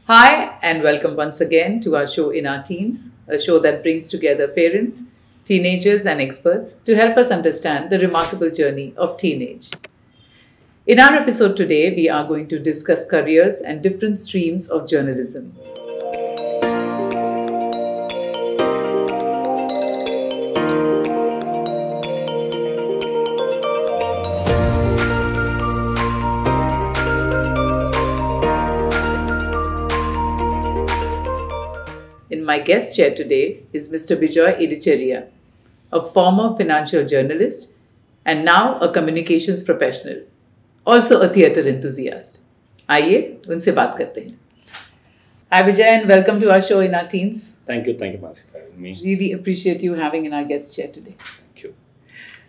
Hi, and welcome once again to our show In Our Teens, a show that brings together parents, teenagers, and experts to help us understand the remarkable journey of teenage. In our episode today, we are going to discuss careers and different streams of journalism. My guest chair today is Mr. Bijoy Idicheriah, a former financial journalist and now a communications professional, also a theatre enthusiast. आइए उनसे बात करते हैं. Hi Vijay and welcome to our show In Our Teens. Thank you, Mansi, for having me. Really appreciate you having in our guest chair today. Thank you.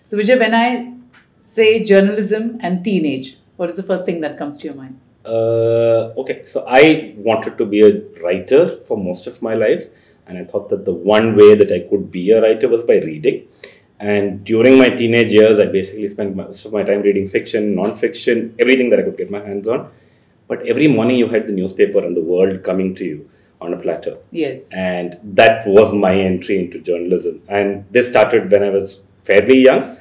So Vijay, when I say journalism and teenage, what is the first thing that comes to your mind? Okay, so I wanted to be a writer for most of my life, and I thought that the one way that I could be a writer was by reading. And during my teenage years, I basically spent most of my time reading fiction, non-fiction, everything that I could get my hands on. But every morning you had the newspaper and the world coming to you on a platter. Yes. And that was my entry into journalism. And this started when I was fairly young.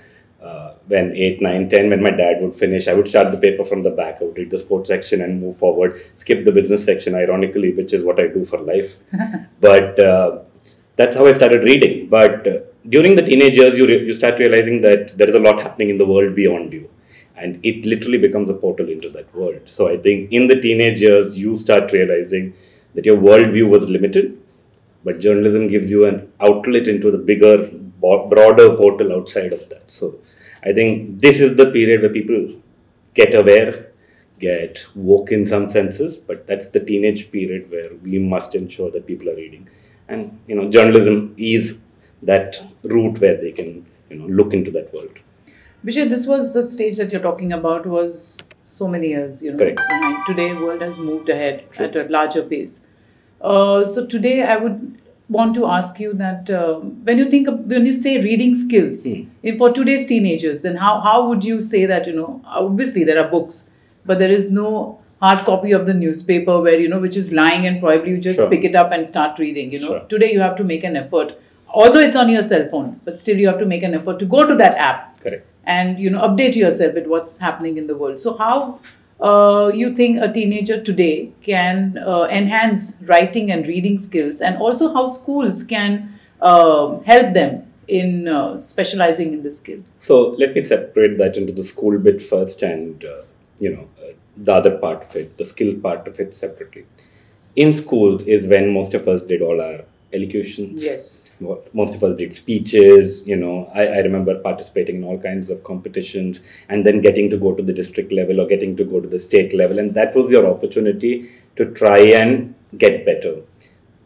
When 8, 9, 10, when my dad would finish, I would start the paper from the back. I would read the sports section and move forward, skip the business section, ironically, which is what I do for life. But that's how I started reading. But during the teenage years, you start realizing that there is a lot happening in the world beyond you. And it literally becomes a portal into that world. So I think in the teenage years, you start realizing that your worldview was limited. But journalism gives you an outlet into the bigger, broader portal outside of that. So I think this is the period where people get aware, get woke in some senses, but that's the teenage period where we must ensure that people are reading. And, journalism is that route where they can, look into that world. Vijay, this was the stage that you're talking about was so many years, Correct. behind. Today, world has moved ahead at a larger pace. So today, I would want to ask you that when you say reading skills for today's teenagers, then how would you say that, obviously there are books, but there is no hard copy of the newspaper where, which is lying and probably you just pick it up and start reading, Today you have to make an effort, although it's on your cell phone, but still you have to make an effort to go to that app. Correct. And, update yourself with what's happening in the world. So how you think a teenager today can enhance writing and reading skills, and also how schools can help them in specializing in this skill? So let me separate that into the school bit first and, the other part of it, the skill part of it separately. In schools is when most of us did all our elocutions. Yes. Most of us did speeches, I remember participating in all kinds of competitions and then getting to go to the district level or getting to go to the state level. And that was your opportunity to try and get better.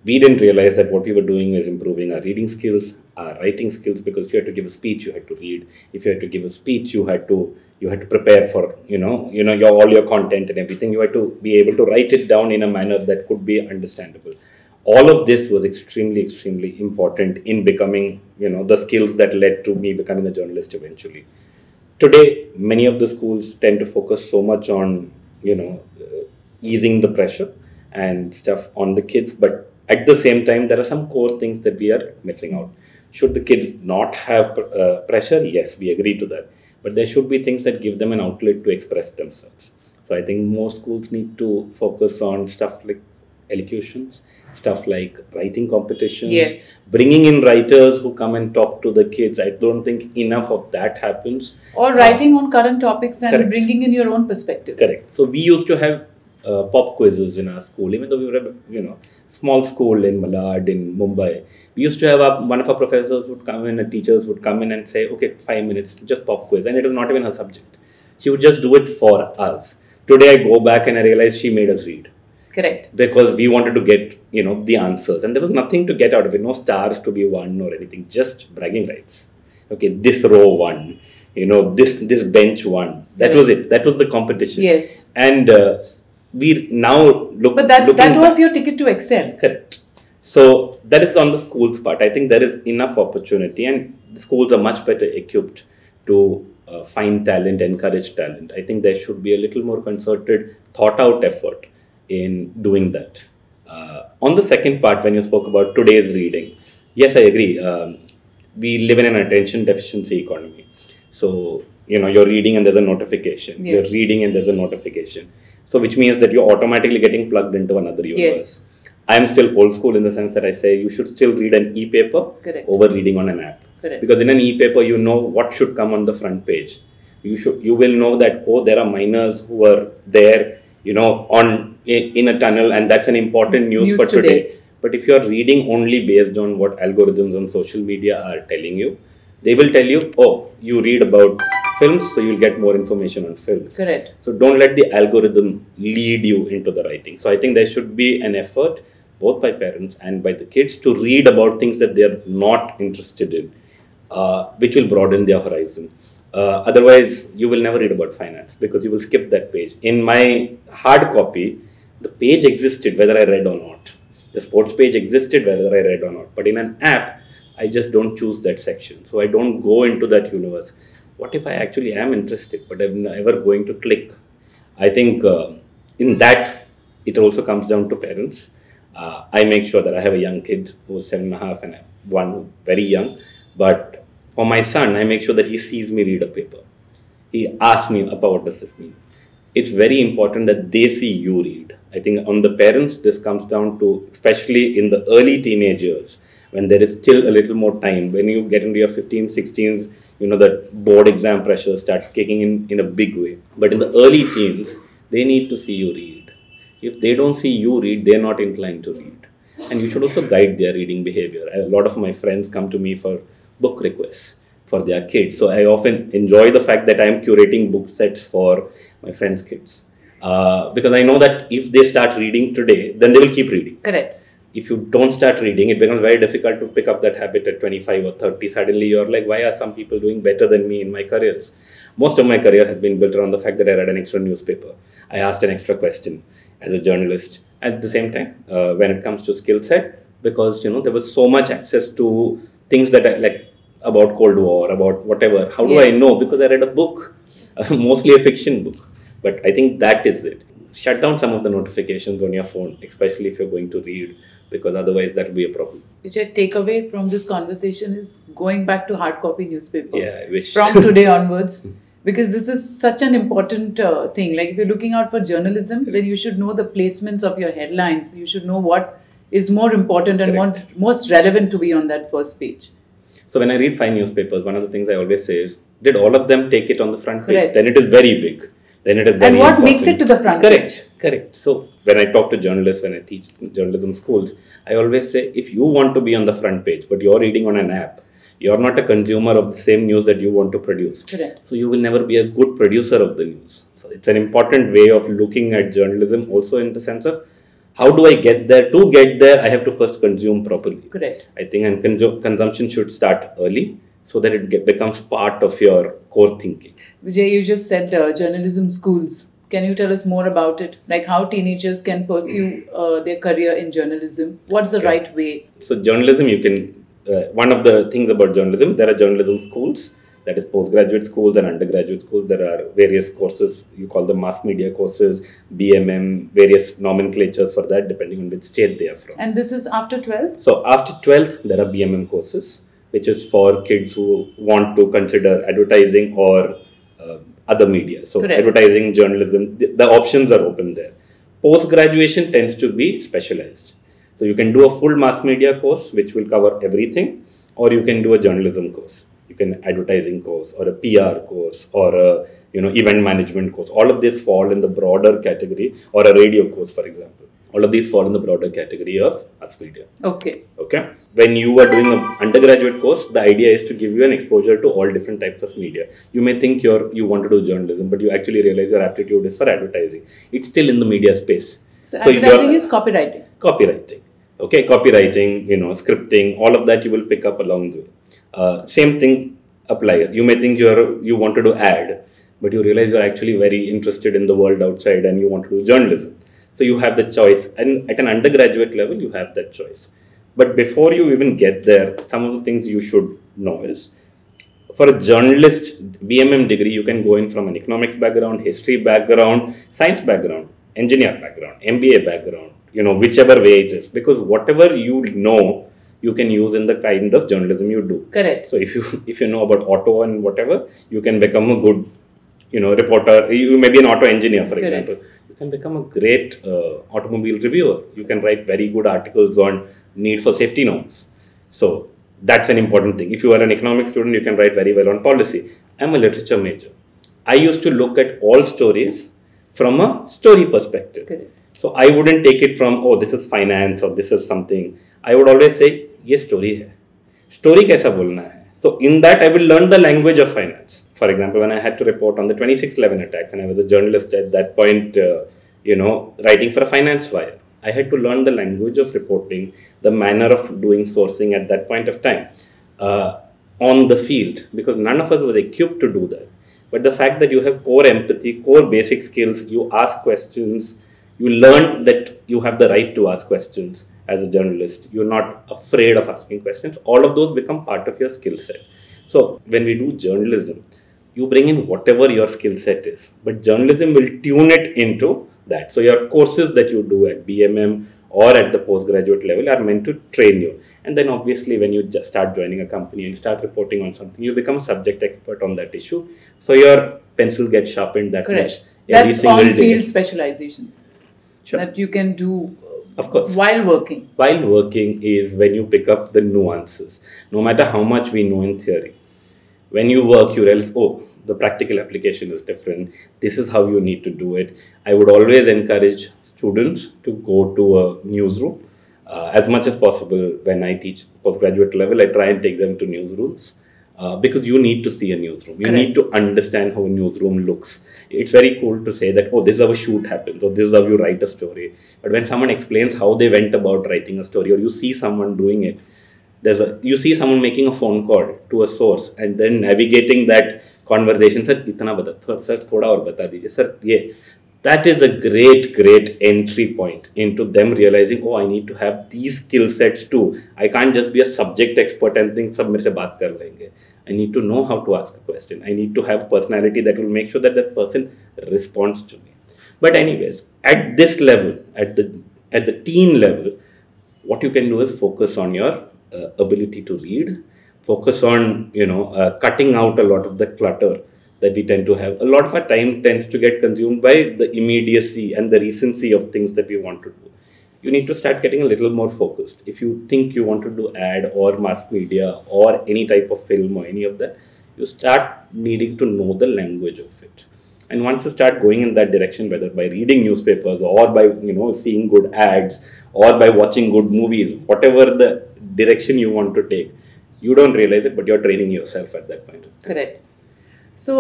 We didn't realize that what we were doing is improving our reading skills, our writing skills, because if you had to give a speech, you had to read. If you had to give a speech, you had to prepare for, all your content and everything. You had to be able to write it down in a manner that could be understandable. All of this was extremely, extremely important in becoming, the skills that led to me becoming a journalist eventually. Today, many of the schools tend to focus so much on, easing the pressure and stuff on the kids. But at the same time, there are some core things that we are missing out. Should the kids not have pressure? Yes, we agree to that. But there should be things that give them an outlet to express themselves. So I think more schools need to focus on stuff like elocutions, stuff like writing competitions, yes, bringing in writers who come and talk to the kids. I don't think enough of that happens. Or writing on current topics and correct. Bringing in your own perspective. Correct. So we used to have pop quizzes in our school, even though we were a small school in Malad, in Mumbai. We used to have one of our professors would come in and teachers would come in and say, okay, 5 minutes, just pop quiz. And it was not even her subject. She would just do it for us. Today I go back and I realize she made us read. Correct. Because we wanted to get, the answers. And there was nothing to get out of it. No stars to be won or anything. Just bragging rights. Okay, this row won. This bench won. That was it. That was the competition. Yes. And we now look... But that was your ticket to excel. Correct. So that is on the schools part. I think there is enough opportunity and the schools are much better equipped to find talent, encourage talent. I think there should be a little more concerted, thought out effort in doing that. On the second part, when you spoke about today's reading, yes, I agree. We live in an attention deficiency economy. So, you're reading and there's a notification. Yes. You're reading and there's a notification. So, which means that you're automatically getting plugged into another universe. Yes. I'm still old school in the sense that I say you should still read an e-paper over reading on an app. Correct. Because in an e-paper, you know what should come on the front page. You will know that, there are miners who are there, in a tunnel, and that's an important news for today. But if you're reading only based on what algorithms on social media are telling you, they will tell you, you read about films, so you'll get more information on films. Correct. So don't let the algorithm lead you into the writing. So I think there should be an effort, both by parents and by the kids, to read about things that they're not interested in, which will broaden their horizon. Otherwise, you will never read about finance because you will skip that page. In my hard copy, the page existed whether I read or not. The sports page existed whether I read or not. But in an app, I just don't choose that section. So I don't go into that universe. What if I actually am interested, but I'm never going to click? I think in that, it also comes down to parents. I make sure that I have a young kid who's 7.5 and one very young. But for my son, I make sure that he sees me read a paper. He asks me, Appa, what does this mean? It's very important that they see you read. I think on the parents, this comes down to, especially in the early teenagers, when there is still a little more time, when you get into your 15s, 16s, that board exam pressure start kicking in a big way. But in the early teens, they need to see you read. If they don't see you read, they're not inclined to read. And you should also guide their reading behavior. A lot of my friends come to me for book requests for their kids. So I often enjoy the fact that I'm curating book sets for my friends' kids. Because I know that if they start reading today, then they will keep reading. Correct. If you don't start reading, it becomes very difficult to pick up that habit at 25 or 30. Suddenly you're like, why are some people doing better than me in my careers? Most of my career has been built around the fact that I read an extra newspaper. I asked an extra question as a journalist. At the same time, when it comes to skill set, because there was so much access to things that I like about Cold War, about whatever. How do I know? Because I read a book, mostly a fiction book. But I think that is it. Shut down some of the notifications on your phone, especially if you're going to read, because otherwise that will be a problem. Which I take away from this conversation is going back to hard copy newspaper. Yeah, I wish. From today onwards. Because this is such an important thing. Like if you're looking out for journalism, then you should know the placements of your headlines. You should know what is more important and most relevant to be on that first page. So when I read 5 newspapers, one of the things I always say is, did all of them take it on the front page? Then it is very big. Then it is very And what important. makes it to the front page? Correct. So when I talk to journalists, when I teach journalism schools, I always say, if you want to be on the front page, but you're reading on an app, you're not a consumer of the same news that you want to produce. Correct. So you will never be a good producer of the news. So it's an important way of looking at journalism also in the sense of, how do I get there? To get there, I have to first consume properly. Correct. I think and consumption should start early so that it becomes part of your core thinking. Vijay, you just said journalism schools. Can you tell us more about it? Like how teenagers can pursue their career in journalism? What's the right way? So journalism, you can, one of the things about journalism, there are journalism schools, that is postgraduate schools and undergraduate schools. There are various courses, you call them mass media courses, BMM, various nomenclatures for that depending on which state they are from. And this is after 12th? So after 12th, there are BMM courses, which is for kids who want to consider advertising or other media. So advertising, journalism, the options are open there. Post-graduation tends to be specialized. So you can do a full mass media course, which will cover everything, or you can do a journalism course. You can advertising course or a PR course or a event management course. All of these fall in the broader category, or a radio course, for example. All of these fall in the broader category of mass media. Okay. When you are doing an undergraduate course, the idea is to give you an exposure to all different types of media. You may think you want to do journalism, but you actually realize your aptitude is for advertising. It's still in the media space. So advertising is copywriting. Copywriting. Copywriting, scripting, all of that you will pick up along the way. Same thing applies. You may think you want to do ad, but you realize you're actually very interested in the world outside and you want to do journalism. So you have the choice, and at an undergraduate level, you have that choice. But before you even get there, some of the things you should know is, for a journalist BMM degree, you can go in from an economics background, history background, science background, engineer background, MBA background, whichever way it is, because whatever you know, you can use in the kind of journalism you do. Correct. So if you know about auto and whatever, you can become a good, reporter. You may be an auto engineer, for example. You can become a great automobile reviewer. You can write very good articles on need for safety norms. So that's an important thing. If you are an economics student, you can write very well on policy. I'm a literature major. I used to look at all stories from a story perspective. Correct. So I wouldn't take it from, oh, this is finance or this is something. I would always say, ये story hai. Story kaisa bolna hai. So in that, I will learn the language of finance. For example, when I had to report on the 26/11 attacks, and I was a journalist at that point, writing for a finance wire, I had to learn the language of reporting, the manner of doing sourcing at that point of time on the field, because none of us was equipped to do that. But the fact that you have core empathy, core basic skills, you ask questions, you learn that you have the right to ask questions as a journalist. You're not afraid of asking questions. All of those become part of your skill set. So when we do journalism, you bring in whatever your skill set is, but journalism will tune it into that. So your courses that you do at BMM or at the postgraduate level are meant to train you. And then obviously when you just start joining a company and start reporting on something, you become a subject expert on that issue. So your pencil gets sharpened that Correct. much every That's single on-field day. specialization. Sure. That you can do Of course. while working. While working is when you pick up the nuances. No matter how much we know in theory, when you work, you realize, oh, the practical application is different. This is how you need to do it. I would always encourage students to go to a newsroom. As much as possible, when I teach postgraduate level, I try and take them to newsrooms because you need to see a newsroom. You need to understand how a newsroom looks. It's very cool to say that, oh, this is how a shoot happens, or this is how you write a story. But when someone explains how they went about writing a story, or you see someone doing it, you see someone making a phone call to a source and then navigating that conversation. Sir, itna bata, sir, thoda aur bata dijiye, sir, ye. That is a great entry point into them realizing, oh, I need to have these skill sets too. I can't just be a subject expert and think sab mere se baat kar lenge. I need to know how to ask a question. I need to have personality that will make sure that that person responds to me. But anyways, at this level, at the teen level, what you can do is focus on your ability to read, focus on cutting out a lot of the clutter that we tend to have. A lot of our time tends to get consumed by the immediacy and the recency of things that we want to do. You need to start getting a little more focused. If you think you want to do ad or mass media or any type of film or any of that, you start needing to know the language of it. And once you start going in that direction, whether by reading newspapers or by seeing good ads or by watching good movies, whatever the direction you want to take, you don't realize it, but you're training yourself at that point. Correct. So,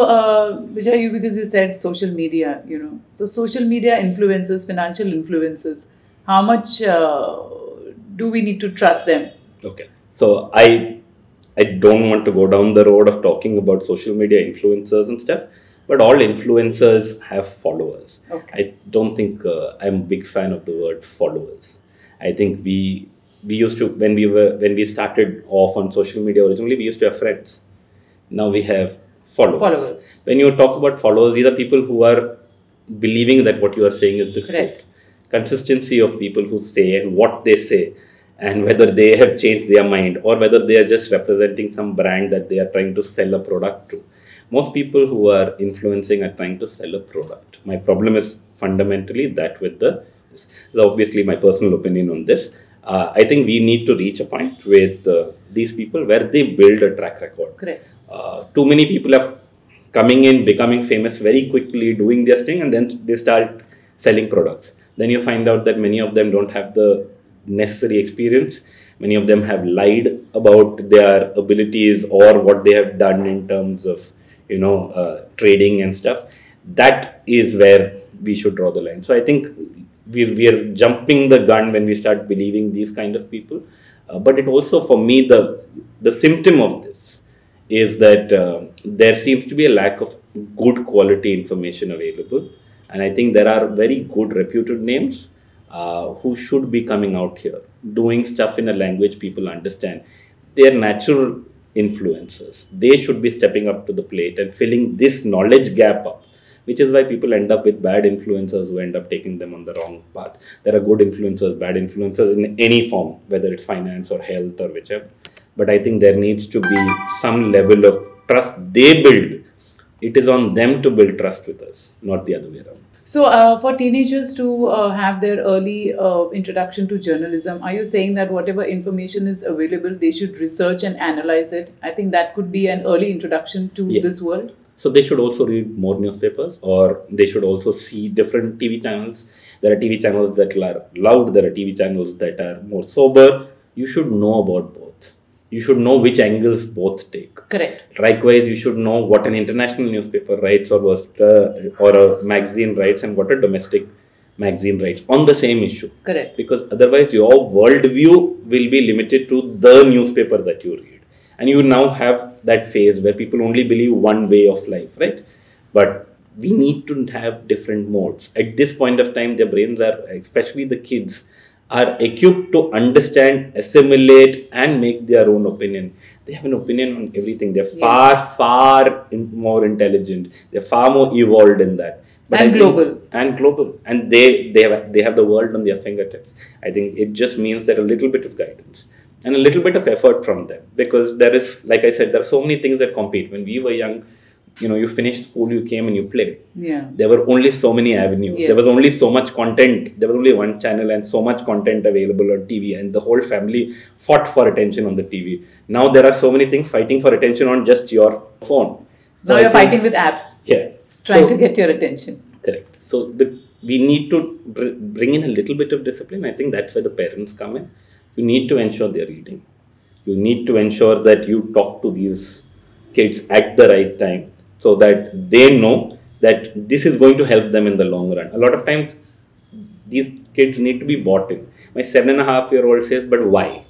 Bijoy, because you said social media, so social media influencers, financial influencers, how much do we need to trust them? Okay. So, I don't want to go down the road of talking about social media influencers and stuff, but all influencers have followers. Okay. I don't think I'm a big fan of the word followers. I think we used to, when we started off on social media originally, we used to have friends. Now we have followers. When you talk about followers, these are people who are believing that what you are saying is the truth. Consistency of people who say and what they say, and whether they have changed their mind or whether they are just representing some brand that they are trying to sell a product to. Most people who are influencing are trying to sell a product. My problem is fundamentally that with this is obviously my personal opinion on this. I think we need to reach a point with these people where they build a track record. Correct. Too many people are coming in, becoming famous very quickly, doing their thing, and then they start selling products. Then you find out that many of them don't have the necessary experience. Many of them have lied about their abilities or what they have done in terms of, trading and stuff. That is where we should draw the line. So I think we are jumping the gun when we start believing these kind of people. But it also, for me, the symptom of this is that there seems to be a lack of good quality information available. And I think there are very good reputed names who should be coming out here, doing stuff in a language people understand. They are natural influencers. They should be stepping up to the plate and filling this knowledge gap up which is why people end up with bad influencers who end up taking them on the wrong path. There are good influencers, bad influencers in any form, whether it's finance or health or whichever. But I think there needs to be some level of trust they build. It is on them to build trust with us, not the other way around. So for teenagers to have their early introduction to journalism, are you saying that whatever information is available, they should research and analyze it? I think that could be an early introduction to this world. So they should also read more newspapers, or they should also see different TV channels. There are TV channels that are loud, there are TV channels that are more sober. You should know about both. You should know which angles both take. Correct. Likewise, you should know what an international newspaper writes or a magazine writes and what a domestic magazine writes on the same issue. Correct. Because otherwise your worldview will be limited to the newspaper that you read. And you now have that phase where people only believe one way of life, right? But we need to have different modes. At this point of time, their brains are, especially the kids, are equipped to understand, assimilate, and make their own opinion. They have an opinion on everything. They're far more intelligent. They're far more evolved in that. But and global. And they have the world on their fingertips. I think it just means that a little bit of guidance and a little bit of effort from them. Because there is, like I said, there are so many things that compete. When we were young, you finished school, you came and you played. Yeah. There were only so many avenues. Yes. There was only so much content. There was only one channel and so much content available on TV. And the whole family fought for attention on the TV. Now there are so many things fighting for attention on just your phone. So now you're fighting with apps. Yeah. Trying to get your attention. Correct. So we need to bring in a little bit of discipline. I think that's where the parents come in. You need to ensure they're reading. You need to ensure that you talk to these kids at the right time, so that they know that this is going to help them in the long run. A lot of times, these kids need to be bought in. My 7.5-year-old says, but why?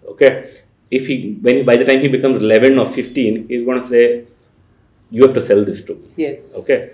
Okay. By the time he becomes 11 or 15, he's going to say, you have to sell this to me. Yes. Okay.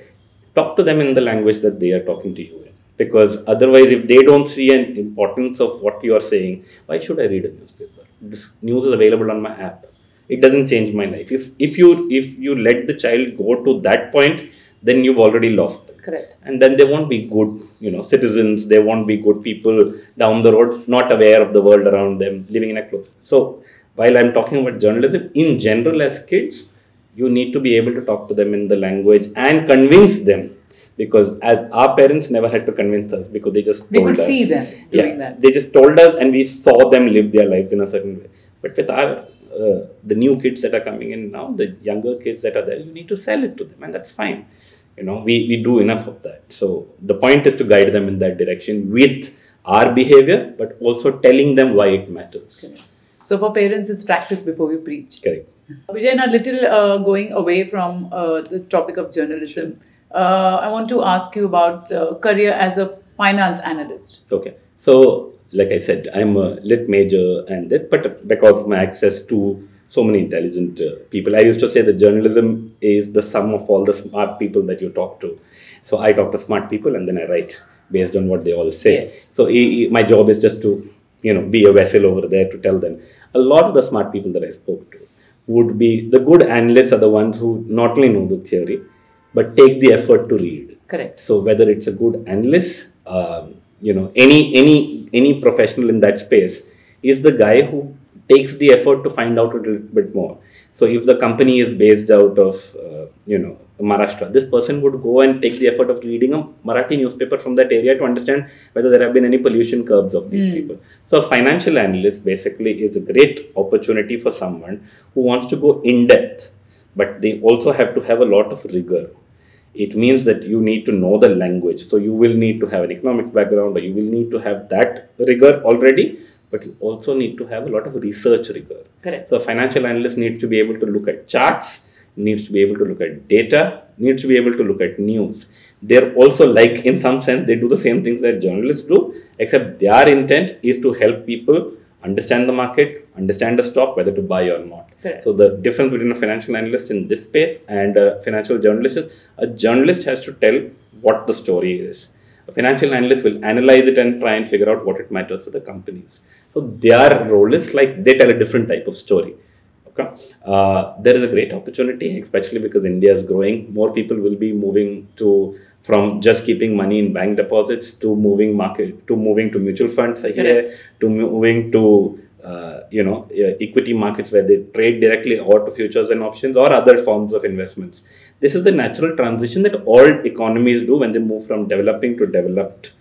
Talk to them in the language that they are talking to you in. Because otherwise, if they don't see an importance of what you are saying, why should I read a newspaper? This news is available on my app. It doesn't change my life. If you let the child go to that point, then you've already lost them. Correct. And then they won't be good, citizens. They won't be good people down the road, not aware of the world around them, living in a club. So while I'm talking about journalism, in general as kids, you need to be able to talk to them in the language and convince them. Because as our parents never had to convince us, because they just told us. We could see them doing that. They just told us and we saw them live their lives in a certain way. But with the new kids that are coming in now, the younger kids that are there, you need to sell it to them, and that's fine. We do enough of that. So the point is to guide them in that direction with our behavior, but also telling them why it matters. Correct. So for parents, it's practice before we preach. Correct. Vijay, a little going away from the topic of journalism, I want to ask you about career as a finance analyst. Okay. So, like I said, I'm a lit major and that, but because of my access to so many intelligent people, I used to say that journalism is the sum of all the smart people that you talk to. So I talk to smart people and then I write based on what they all say. Yes. So my job is just to, be a vessel over there to tell them. A lot of the smart people that I spoke to would be the good analysts are the ones who not only know the theory, but take the effort to read. Correct. So whether it's a good analyst, any professional in that space is the guy who takes the effort to find out a little bit more. So if the company is based out of, Maharashtra, this person would go and take the effort of reading a Marathi newspaper from that area to understand whether there have been any pollution curbs of these people. So a financial analyst basically is a great opportunity for someone who wants to go in depth, but they also have to have a lot of rigor. It means that you need to know the language. So you will need to have an economics background, or you will need to have that rigor already, but you also need to have a lot of research rigor. Correct. So a financial analyst needs to be able to look at charts, needs to be able to look at data, needs to be able to look at news. They're also in some sense, they do the same things that journalists do, except their intent is to help people understand the market, understand the stock, whether to buy or not. Correct. So the difference between a financial analyst in this space and a financial journalist is a journalist has to tell what the story is. A financial analyst will analyze it and try and figure out what it matters for the companies. So their role is they tell a different type of story. There is a great opportunity, especially because India is growing. More people will be moving from just keeping money in bank deposits to moving to mutual funds here, to moving to equity markets where they trade directly or to futures and options or other forms of investments. This is the natural transition that all economies do when they move from developing to developed.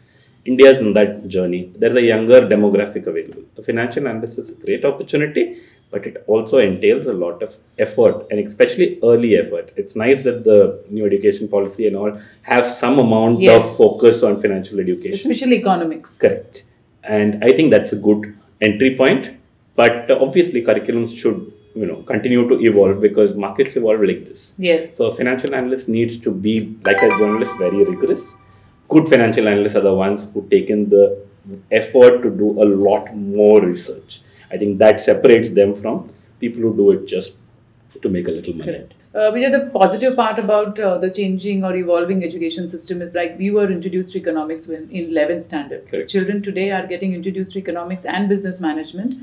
India is in that journey. There's a younger demographic available. The financial analyst is a great opportunity, but it also entails a lot of effort, and especially early effort. It's nice that the new education policy and all have some amount of focus on financial education. Especially economics. Correct. And I think that's a good entry point. But obviously curriculums should continue to evolve because markets evolve like this. Yes. So financial analyst needs to be, like a journalist, very rigorous. Good financial analysts are the ones who take in the effort to do a lot more research. I think that separates them from people who do it just to make a little money. Correct. Vijay, the positive part about the changing or evolving education system is like we were introduced to economics in 11th standard. Correct. Children today are getting introduced to economics and business management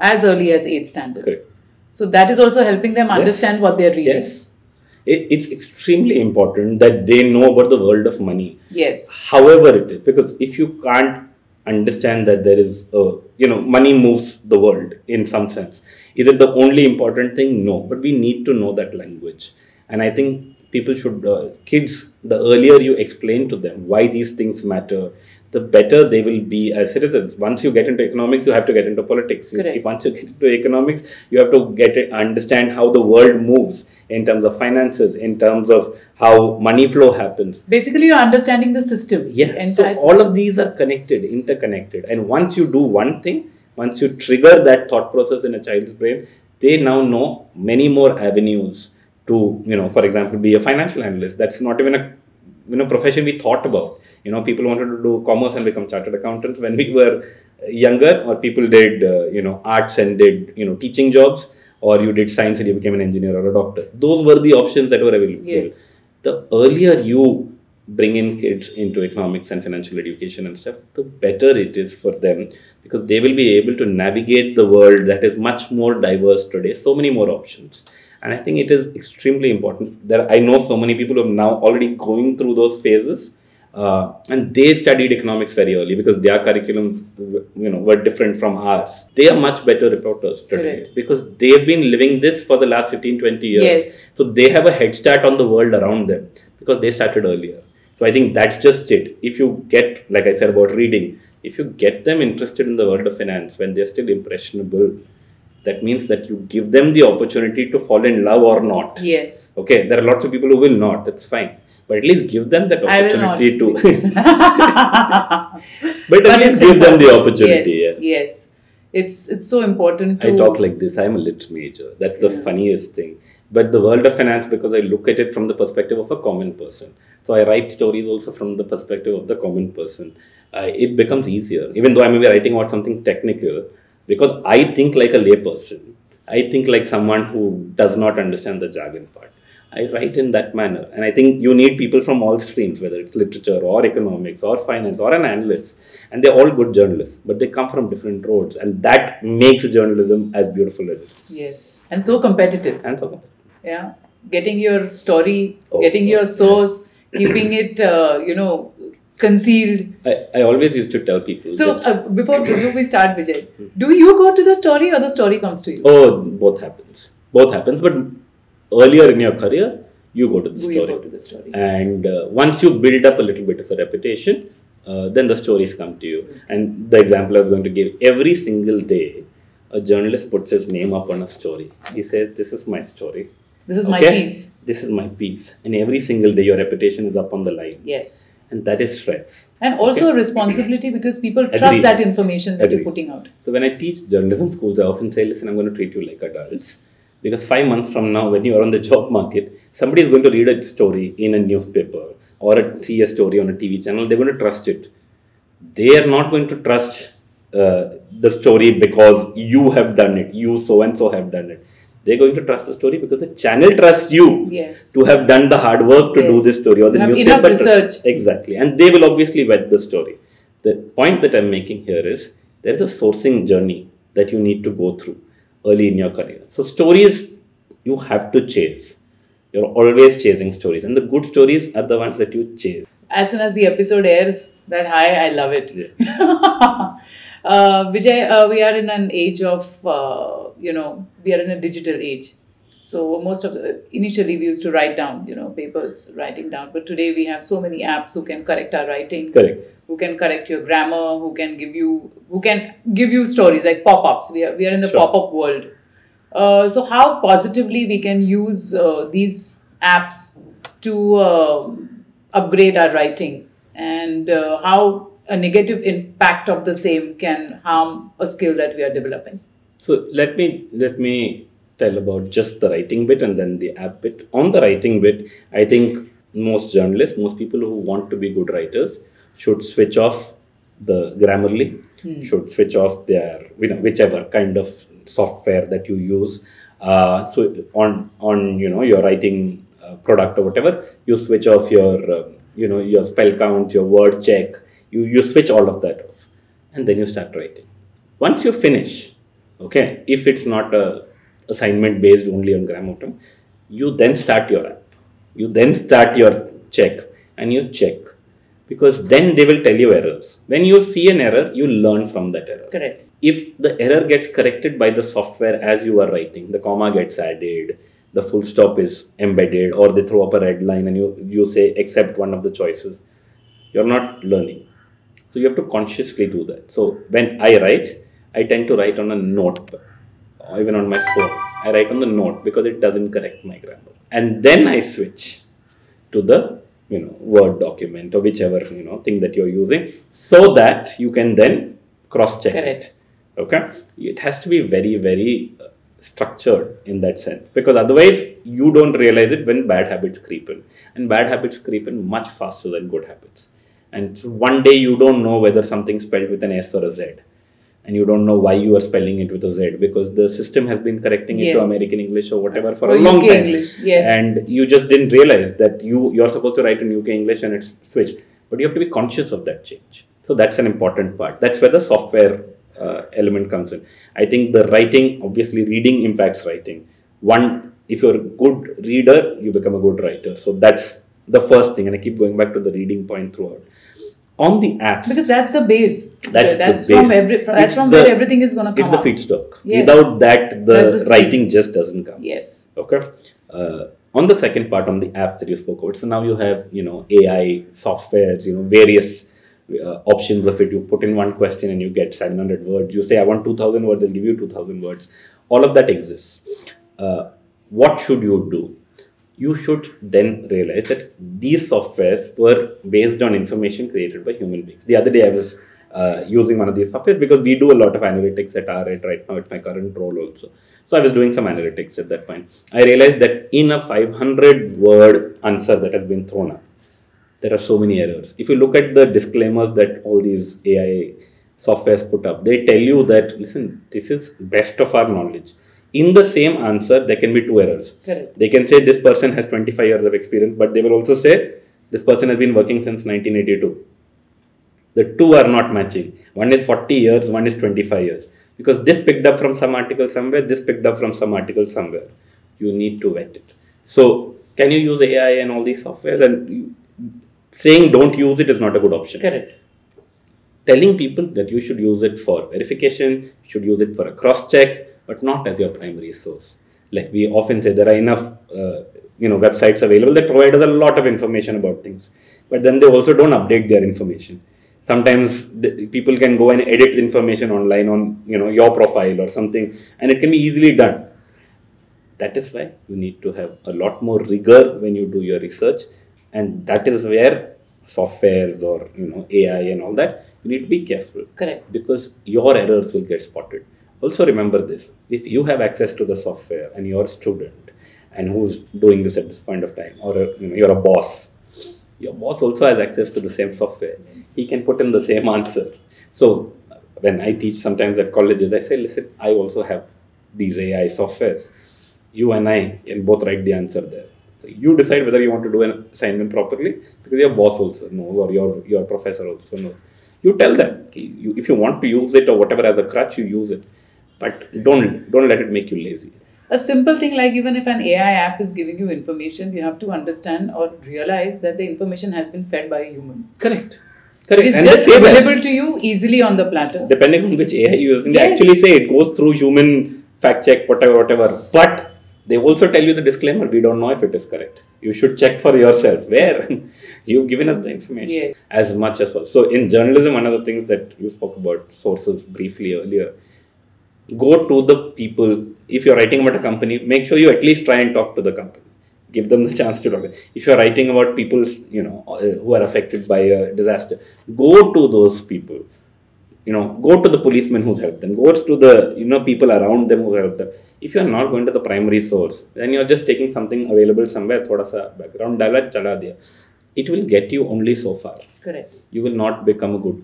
as early as 8th standard. Correct. So that is also helping them understand what they are reading. Yes. It's extremely important that they know about the world of money. Yes. However it is, because if you can't understand that there is, money moves the world in some sense. Is it the only important thing? No. But we need to know that language. And I think people should, kids, the earlier you explain to them why these things matter, the better they will be as citizens. Once you get into economics, you have to get into politics. If once you get into economics, you have to understand how the world moves in terms of finances, in terms of how money flow happens. Basically, you're understanding the system. Yeah. So all of these are connected, interconnected. And once you do one thing, once you trigger that thought process in a child's brain, they now know many more avenues to, for example, be a financial analyst. That's not even a profession we thought about. People wanted to do commerce and become chartered accountants when we were younger, or people did, arts and did, teaching jobs, or you did science and you became an engineer or a doctor. Those were the options that were available. Yes. The earlier you bring in kids into economics and financial education and stuff, the better it is for them, because they will be able to navigate the world that is much more diverse today, so many more options. And I think it is extremely important. I know so many people who are now already going through those phases, and they studied economics very early because their curriculums, were different from ours. They are much better reporters today because they have been living this for the last 15, 20 years. Yes. So they have a head start on the world around them because they started earlier. So I think that's just it. If you get, like I said about reading, if you get them interested in the world of finance when they're still impressionable, that means that you give them the opportunity to fall in love or not. Yes. Okay, there are lots of people who will not, that's fine. But at least give them that opportunity to. But at least give them the opportunity. Yes. It's so important to. I talk like this, I'm a lit major. That's the funniest thing. But the world of finance, because I look at it from the perspective of a common person. So I write stories also from the perspective of the common person. It becomes easier. Even though I may be writing about something technical, because I think like a layperson. I think like someone who does not understand the jargon part. I write in that manner. And I think you need people from all streams, whether it's literature or economics or finance or an analyst. And they're all good journalists, but they come from different roads. And that makes journalism as beautiful as it is. Yes. And so competitive. Yeah. Getting your story, getting your source, keeping it, concealed. I always used to tell people. So, before we start, Vijay, do you go to the story or the story comes to you? Oh, both happens. Both happens. But earlier in your career, you go to the story. You go to the story. And once you build up a little bit of a reputation, then the stories come to you. And the example I was going to give, every single day, a journalist puts his name up on a story. He says, this is my story. This is my piece. This is my piece. And every single day, your reputation is up on the line. Yes. And that is stress. And also a responsibility because people trust that information that you're putting out. So when I teach journalism schools, I often say, listen, I'm going to treat you like adults. Because 5 months from now, when you are on the job market, somebody is going to read a story in a newspaper or see a story on a TV channel. They're going to trust it. They are not going to trust the story because you have done it. You so-and-so have done it. They're going to trust the story because the channel trusts you to have done the hard work to do this story, or the newspaper. Enough research. Exactly. And they will obviously vet the story. The point that I'm making here is there is a sourcing journey that you need to go through. early in your career. So stories you have to chase. You're always chasing stories, and the good stories are the ones that you chase. As soon as the episode airs, that I love it. Yeah. Vijay, we are in an age of, we are in a digital age. So initially we used to write down, papers, writing down. But today we have so many apps who can correct our writing. Correct. Who can correct your grammar, who can give you stories like pop-ups. We are in the Sure. pop-up world. So how positively we can use these apps to upgrade our writing, and how a negative impact of the same can harm a skill that we are developing. So let me tell about just the writing bit and then the app bit. On the writing bit, I think most journalists, most people who want to be good writers should switch off the Grammarly, should switch off their whichever kind of software that you use. So on your writing product or whatever, you switch off your your spell count, your word check. You switch all of that off, and then you start writing. Once you finish, okay, if it's not a assignment based only on grammar, you then start your app. You then start your check, and you check, because then they will tell you errors. When you see an error, you learn from that error. Correct. If the error gets corrected by the software as you are writing, the comma gets added, the full stop is embedded, or they throw up a red line and you say accept one of the choices, you're not learning. So you have to consciously do that. So when I write, I tend to write on a note, even on my phone. I write on the note because it doesn't correct my grammar. And then I switch to the Word document or whichever thing that you're using, so that you can then cross-check it. Okay, it has to be very, very structured in that sense, because otherwise you don't realize it when bad habits creep in, and bad habits creep in much faster than good habits. And so one day you don't know whether something's spelled with an S or a Z, and you don't know why you are spelling it with a Z, because the system has been correcting it to American English or whatever for a long UK time. English. Yes. And you just didn't realize that you're supposed to write in UK English and it's switched. But you have to be conscious of that change. So that's an important part. That's where the software element comes in. I think the writing, obviously reading impacts writing. One, if you're a good reader, you become a good writer. So that's the first thing. And I keep going back to the reading point throughout. On the apps, because that's the base. That's the from base. That's from where everything is going to come. It's the feedstock. Yes. Without that, the writing just doesn't come. Yes. Okay. On the second part, on the apps that you spoke about, so now you have AI softwares, various options of it. You put in one question and you get 700 words. You say I want 2,000 words, they'll give you 2,000 words. All of that exists. What should you do? You should then realize that these softwares were based on information created by human beings. The other day I was using one of these softwares because we do a lot of analytics at our end right now at my current role also. So I was doing some analytics at that point. I realized that in a 500 word answer that has been thrown up, there are so many errors. If you look at the disclaimers that all these AI softwares put up, they tell you that, listen, this is best of our knowledge. In the same answer, there can be two errors. Correct. They can say this person has 25 years of experience, but they will also say this person has been working since 1982. The two are not matching. One is 40 years, one is 25 years. Because this picked up from some article somewhere, this picked up from some article somewhere. You need to vet it. So, can you use AI and all these softwares? And saying don't use it is not a good option. Correct. Telling people that you should use it for verification, you should use it for a cross-check, but not as your primary source. Like we often say, there are enough websites available that provide us a lot of information about things, but then they also don't update their information. Sometimes people can go and edit information online on your profile or something, and it can be easily done. That is why you need to have a lot more rigor when you do your research, and that is where softwares or AI and all that, you need to be careful. Correct. Because your errors will get spotted. Also remember this, if you have access to the software and you're a student and who's doing this at this point of time, or you're a boss, your boss also has access to the same software. Yes. He can put in the same answer. So when I teach sometimes at colleges, I say, listen, I also have these AI softwares. You and I can both write the answer there. So you decide whether you want to do an assignment properly, because your boss also knows, or your professor also knows. You tell them, if you want to use it or whatever as a crutch, you use it. but don't let it make you lazy. A simple thing like even if an AI app is giving you information, you have to understand or realize that the information has been fed by a human. Correct. It's and just available to you easily on the platter. Depending on which AI you're using, Yes. they actually say it goes through human fact check, whatever. But they also tell you the disclaimer, we don't know if it is correct. You should check for yourself. Where? You've given us the information. Yes. As much as possible. So in journalism, one of the things that you spoke about, sources briefly earlier, go to the people. If you're writing about a company, make sure you at least try and talk to the company. Give them the chance to talk. If you're writing about people, who are affected by a disaster, go to those people. Go to the policeman who's helped them. Go to the people around them who's helped them. If you're not going to the primary source, then you're just taking something available somewhere. Thoda sa background dala, chala diya. It will get you only so far. Correct. You will not become a good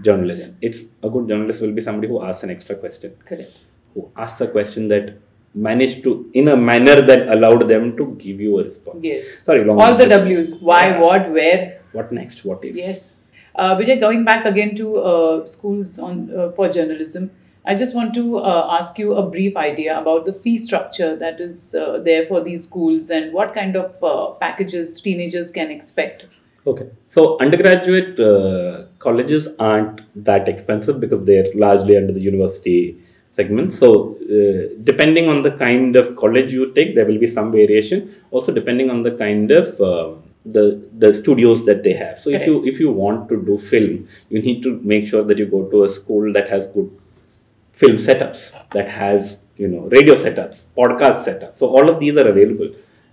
journalist. A good journalist will be somebody who asks an extra question. Correct. Who asks a question that managed to, in a manner that allowed them to give you a response. Yes. Sorry, long all the W's. Why, what, where. What next? What if? Yes. Vijay, going back again to schools for journalism, I just want to ask you a brief idea about the fee structure that is there for these schools and what kind of packages teenagers can expect. Okay. So undergraduate colleges aren't that expensive because they're largely under the university segment. So depending on the kind of college you take, there will be some variation. Also depending on the kind of the studios that they have. So if you want to do film, you need to make sure that you go to a school that has good film setups, that has radio setups, podcast setups. So all of these are available.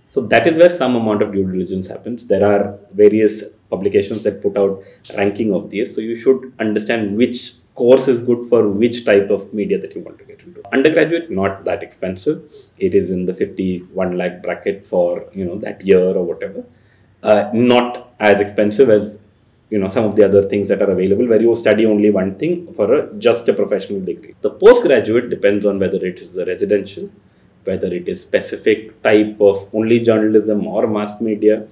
So that is where some amount of due diligence happens. There are various publications that put out ranking of these. So you should understand which course is good for which type of media that you want to get into. Undergraduate, not that expensive. It is in the 51 lakh bracket for that year or whatever. Not as expensive as some of the other things that are available where you study only one thing for just a professional degree. The postgraduate depends on whether it is the residential, whether it is specific type of only journalism or mass media.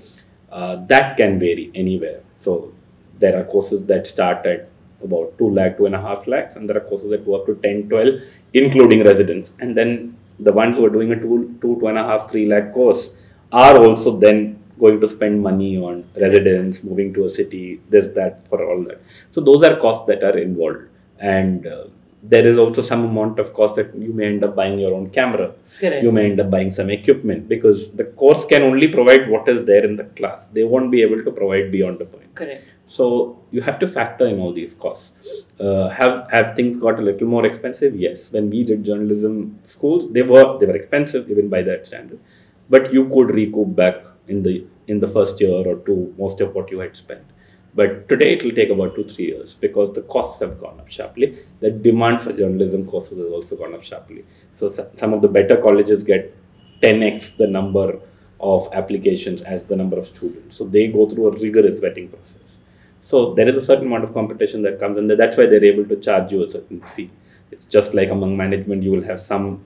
That can vary anywhere. So there are courses that start at about 2 lakh, 2.5 lakhs, and there are courses that go up to 10, 12, including residence. And then the ones who are doing a 2.5, 3 lakh course are also then going to spend money on residence, moving to a city, this, that, for all that. So those are costs that are involved. And there is also some amount of cost that you may end up buying your own camera. Correct. You may end up buying some equipment because the course can only provide what is there in the class. They won't be able to provide beyond the point. Correct. So you have to factor in all these costs. Have things got a little more expensive? Yes. When we did journalism schools, they were expensive even by that standard. But you could recoup back in the first year or two most of what you had spent. But today it will take about 2-3 years because the costs have gone up sharply. The demand for journalism courses has also gone up sharply. So some of the better colleges get 10x the number of applications as the number of students. So they go through a rigorous vetting process. So there is a certain amount of competition that comes in there. That's why they're able to charge you a certain fee. It's just like among management, you will have some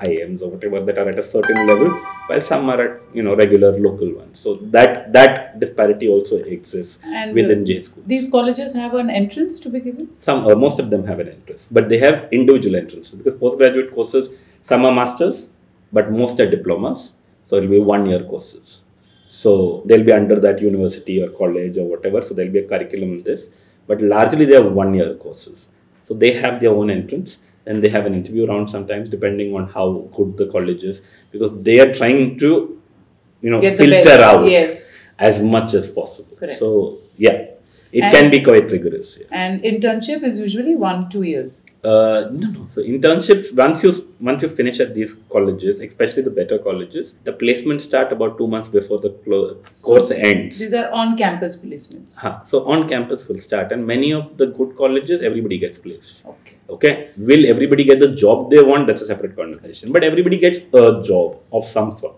IMs or whatever that are at a certain level, while some are at regular local ones. So that disparity also exists within J schools. These colleges have an entrance to be given? Most of them have an entrance, but they have individual entrances because postgraduate courses, some are masters, but most are diplomas. So it will be 1-year courses. So they'll be under that university or college or whatever. So there'll be a curriculum in this, but largely they are 1-year courses. So they have their own entrance. And they have an interview round sometimes depending on how good the college is because they are trying to filter out as much as possible. Correct. So it can be quite rigorous. Yeah. And internship is usually 1-2 years. No. So internships, once you finish at these colleges, especially the better colleges, the placements start about 2 months before the course ends. These are on-campus placements. So on-campus will start, and many of the good colleges, everybody gets placed. Okay. Will everybody get the job they want? That's a separate conversation. But everybody gets a job of some sort.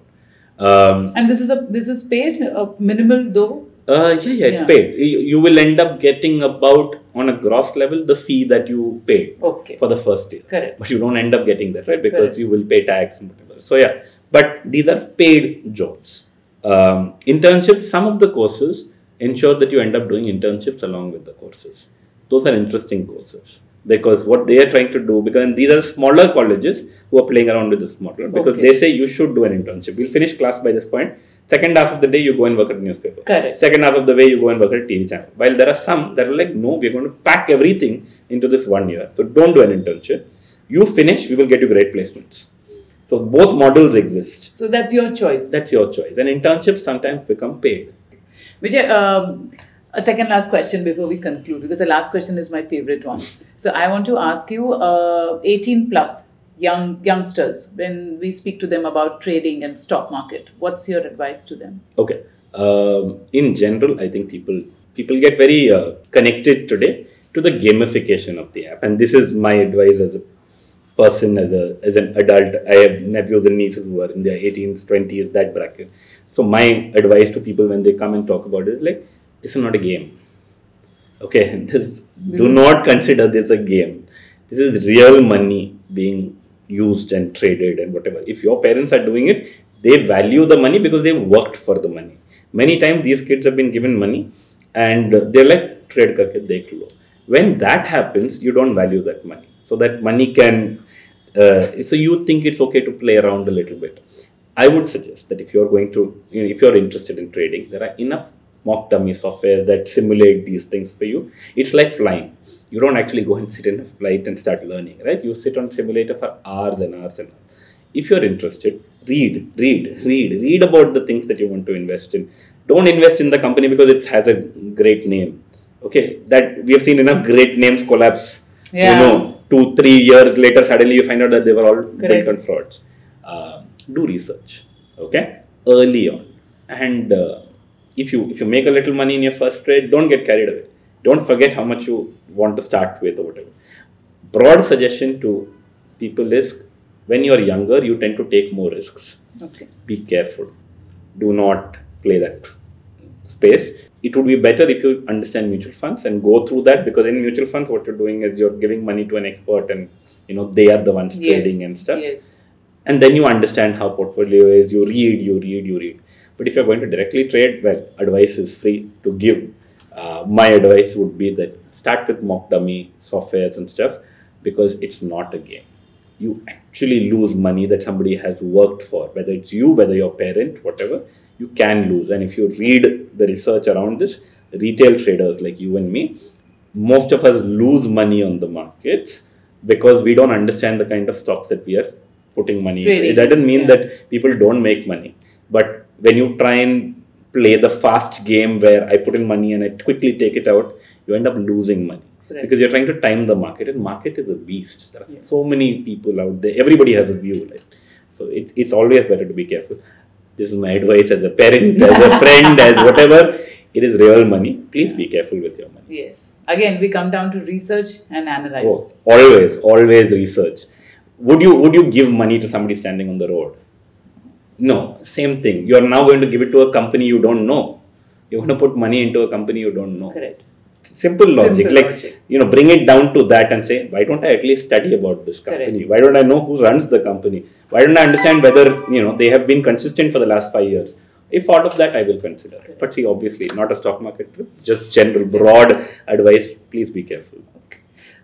And this is paid, minimal though. It's paid. You will end up getting about, on a gross level, the fee that you paid for the first year. Correct. But you don't end up getting that, right? Because you will pay tax and whatever. So but these are paid jobs. Internships, some of the courses ensure that you end up doing internships along with the courses. Those are interesting courses. Because what they are trying to do, because these are smaller colleges who are playing around with this model, because they say you should do an internship. We'll finish class by this point. Second half of the day, you go and work at a newspaper. Correct. Second half of the way, you go and work at a TV channel. While there are some that are like, no, we're going to pack everything into this 1 year. So don't do an internship. You finish, we will get you great placements. So both models exist. So that's your choice. That's your choice. And internships sometimes become paid. Vijay, a second last question before we conclude, because the last question is my favorite one. So I want to ask you, 18 plus youngsters, when we speak to them about trading and stock market, what's your advice to them? Okay. In general, I think people get very connected today to the gamification of the app. And this is my advice as a person, as an adult. I have nephews and nieces who are in their 18s, 20s, that bracket. So my advice to people when they come and talk about it is like, this is not a game. Okay, do not consider this a game. This is real money being used and traded and whatever. If your parents are doing it, they value the money because they worked for the money. Many times these kids have been given money and they're like, trade karke dekh lo. When that happens, you don't value that money. So that money can, so you think it's okay to play around a little bit. I would suggest that if you're going to, if you're interested in trading, there are enough mock dummy software that simulate these things for you. It's like flying. You don't actually go and sit in a flight and start learning, right? You sit on simulator for hours and hours and hours. If you're interested, read about the things that you want to invest in. Don't invest in the company because it has a great name. Okay, that we have seen enough great names collapse. Yeah. 2-3 years later, suddenly you find out that they were all built on frauds. Do research, okay, early on. And if you make a little money in your first trade, don't get carried away. Don't forget how much you want to start with or whatever. Broad suggestion to people is, when you're younger, you tend to take more risks. Okay. Be careful. Do not play that space. It would be better if you understand mutual funds and go through that, because in mutual funds, what you're doing is you're giving money to an expert and they are the ones trading and stuff. Yes. And then you understand how portfolio is. You read. But if you're going to directly trade, well, advice is free to give. My advice would be that start with mock dummy softwares and stuff, because it's not a game. You actually lose money that somebody has worked for, whether it's you, whether your parent, whatever, you can lose. And if you read the research around this, retail traders like you and me, most of us lose money on the markets because we don't understand the kind of stocks that we are putting money into. It doesn't mean that people don't make money. But when you try and play the fast game where I put in money and I quickly take it out, you end up losing money. Correct. Because you're trying to time the market, and market is a beast. There are so many people out there. Everybody has a view, right? So it's always better to be careful. This is my advice as a parent, as a friend, as whatever. It is real money. Please be careful with your money. Yes. Again, we come down to research and analyze. Always research. Would you give money to somebody standing on the road? No, same thing. You are now going to give it to a company you don't know. You're going to put money into a company you don't know. Correct. Simple logic. Bring it down to that and say, why don't I at least study about this company? Correct. Why don't I know who runs the company? Why don't I understand whether, they have been consistent for the last 5 years? If out of that, I will consider. Correct. But see, obviously, not a stock market trip, just general, broad advice. Please be careful.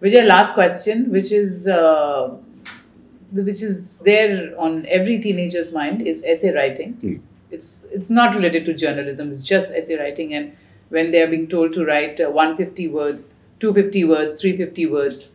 Vijay, last question, which is there on every teenager's mind, is essay writing. It's not related to journalism, it's just essay writing. And when they are being told to write 150 words, 250 words, 350 words,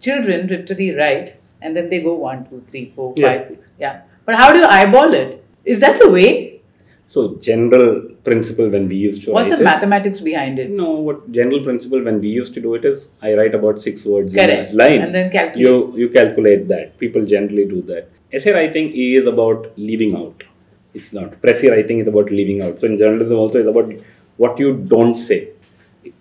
children literally write and then they go 1, 2, 3, 4, 5, 6. Yeah. But how do you eyeball it? Is that the way? So, general principle when we used to What's the mathematics behind it? No, what general principle when we used to do it is, I write about 6 words Correct. in a line. And then calculate. You calculate that. People generally do that. Essay writing is about leaving out. It's not. Pressy writing is about leaving out. So, in journalism also, it's about what you don't say.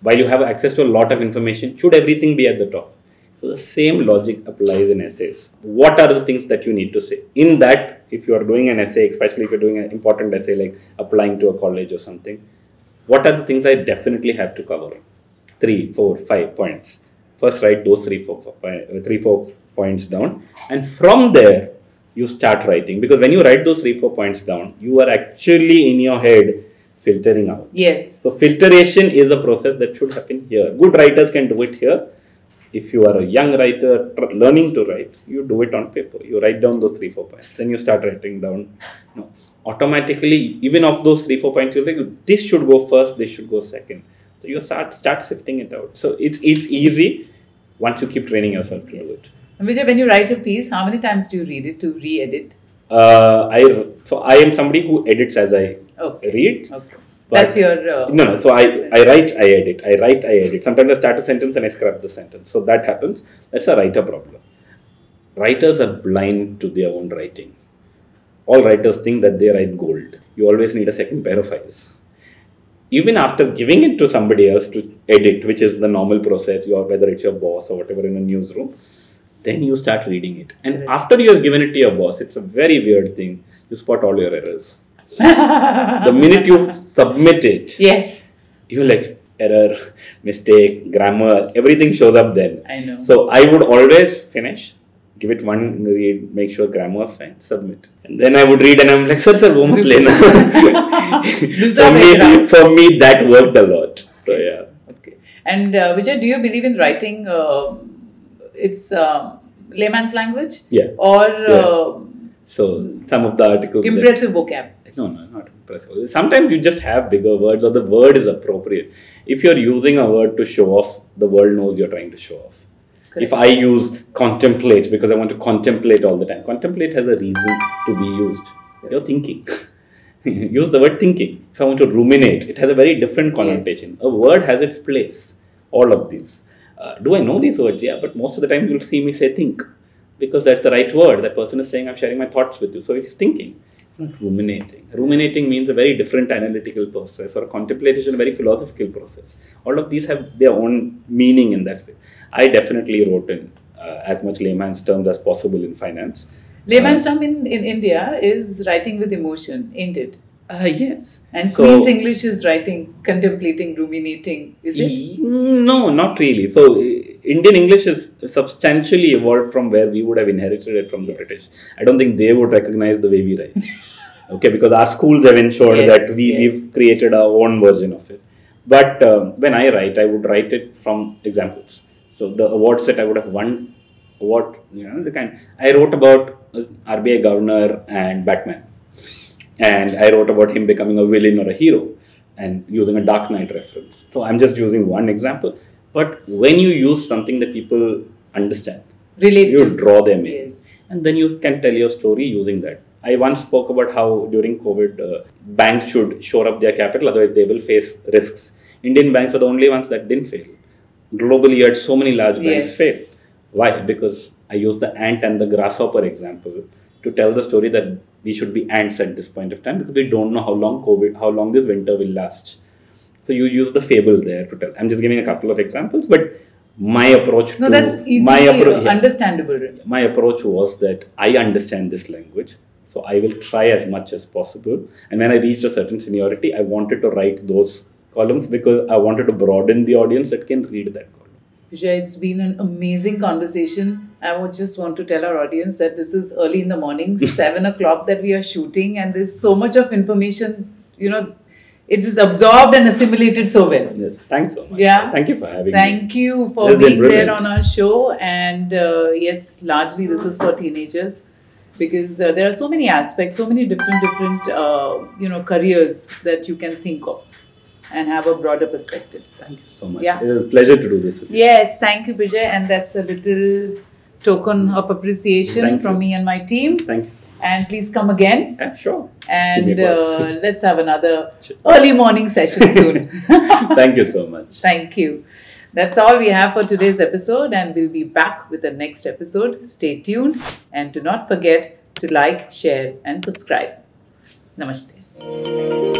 While you have access to a lot of information, should everything be at the top? So the same logic applies in essays. What are the things that you need to say? In that, if you are doing an essay, especially if you're doing an important essay like applying to a college or something, what are the things I definitely have to cover? 3, 4, 5 points. First write those 3, 4 points down, and from there you start writing. Because when you write those 3, 4 points down, you are actually in your head filtering out. Yes. So filtration is a process that should happen here. Good writers can do it here. If you are a young writer learning to write, you do it on paper. You write down those 3-4 points. Then you start writing down. Automatically, even of those 3-4 points, you'll think this should go first, this should go second. So you start sifting it out. So it's easy once you keep training yourself to do it. And Vijay, when you write a piece, how many times do you read it to re-edit? I am somebody who edits as I read. Okay. That's your... No. So I write, I edit. I write, I edit. Sometimes I start a sentence and I scrap the sentence. So that happens. That's a writer problem. Writers are blind to their own writing. All writers think that they write gold. You always need a second pair of eyes. Even after giving it to somebody else to edit, which is the normal process, whether it's your boss or whatever in a newsroom, then you start reading it. And after you have given it to your boss, it's a very weird thing. You spot all your errors. The minute you submit it, you're like, error, mistake, grammar, everything shows up then. I know. So I would always finish, give it one read, make sure grammar is fine, submit. And then I would read and I'm like, sir, wo mat lena. For me, that worked a lot. So yeah. Okay. And Vijay, do you believe in writing it's layman's language? Yeah. Or so some of the articles... Impressive vocab. No, not impressive. Sometimes you just have bigger words or the word is appropriate. If you're using a word to show off, the world knows you're trying to show off. Correct. If I use contemplate because I want to contemplate all the time, contemplate has a reason to be used. Correct. You're thinking. Use the word thinking. If I want to ruminate, it has a very different connotation. Yes. A word has its place. All of these. Do I know these words? Yeah, but most of the time you'll see me say think. Because that's the right word. That person is saying, I'm sharing my thoughts with you. So he's thinking. Not ruminating. Ruminating means a very different analytical process, or contemplation, a very philosophical process. All of these have their own meaning in that space. I definitely wrote in as much layman's terms as possible in finance. Layman's term in India is writing with emotion, ain't it? Yes. And Queen's English is writing, contemplating, ruminating, is it? No, not really. So Indian English is substantially evolved from where we would have inherited it from the British. I don't think they would recognize the way we write. Okay, because our schools have ensured that we've created our own version of it. But when I write, I would write it from examples. So the awards that I would have won, I wrote about RBI governor and Batman. And I wrote about him becoming a villain or a hero and using a Dark Knight reference. So I'm just using one example. But when you use something that people understand, you draw them in. Yes. And then you can tell your story using that. I once spoke about how during COVID, banks should shore up their capital, otherwise they will face risks. Indian banks were the only ones that didn't fail. Globally, you had so many large banks fail. Why? Because I used the ant and the grasshopper example to tell the story that we should be ants at this point of time because we don't know how long this winter will last. So you use the fable there to tell. I'm just giving a couple of examples, but my approach that's easily understandable. My approach was that I understand this language, so I will try as much as possible. And when I reached a certain seniority, I wanted to write those columns because I wanted to broaden the audience that can read that column. Vijay, it's been an amazing conversation. I would just want to tell our audience that this is early in the morning, 7 o'clock that we are shooting, and there's so much of information, it is absorbed and assimilated so well. Yes, thanks so much. Yeah. Thank you for having me. Thank you for being there on our show. And yes, largely this is for teenagers because there are so many aspects, so many different careers that you can think of and have a broader perspective. Thank you so much. Yeah. It was a pleasure to do this with you. Yes, thank you, Bijoy. And that's a little token of appreciation from me and my team. Thank you. And please come again. Yeah, sure. And let's have another early morning session soon. Thank you so much. Thank you. That's all we have for today's episode, and we'll be back with the next episode. Stay tuned and do not forget to like, share and subscribe. Namaste.